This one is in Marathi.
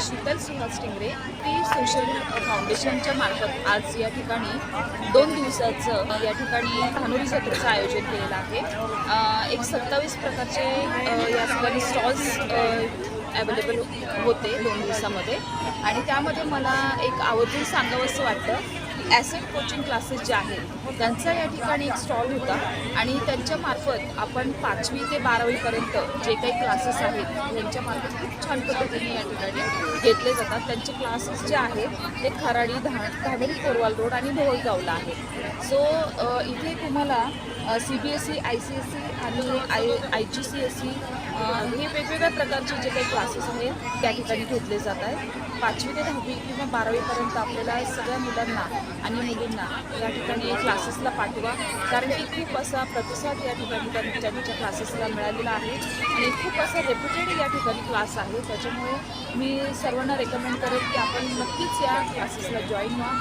शीतल सुहास टिंगरे. ती सोशल फाउंडेशनच्या मार्फत आज या ठिकाणी 2 दिवसाचं या ठिकाणी धानोरी जत्रेचं आयोजन केलेलं आहे. एक 27 प्रकारचे या ठिकाणी स्टॉल्स अवेलेबल होते 2 दिवसामध्ये आणि त्यामध्ये मला एक आवर्जून सांगावंसं वाटतं ॲसेट कोचिंग क्लासेस जे आहेत त्यांचा या ठिकाणी एक स्टॉल होता आणि त्यांच्यामार्फत आपण 5वी ते 12वीपर्यंत जे काही क्लासेस आहेत त्यांच्यामार्फत खूप छान पद्धतीने या ठिकाणी घेतले जातात. त्यांचे क्लासेस जे आहेत ते खराडी, धानोरी कोरवाल रोड आणि ढोळगावला आहेत. सो इथे तुम्हाला CBSE, ICSE आणि IGCSE हे वेगवेगळ्या प्रकारचे जे काही क्लासेस आहेत त्या ठिकाणी घेतले जात आहेत. 5वी ते 10वी किंवा 12वीपर्यंत आपल्याला सगळ्या मुलांना आणि मुलींना या ठिकाणी क्लासेसला पाठवा, कारण की खूप असा प्रतिसाद या ठिकाणी त्यांच्या क्लासेसला मिळालेला आहे आणि खूप असा रेप्युटेड या ठिकाणी क्लास आहे. त्याच्यामुळे मी सर्वांना रेकमेंड करेन की आपण नक्कीच या क्लासेसला जॉईन व्हा.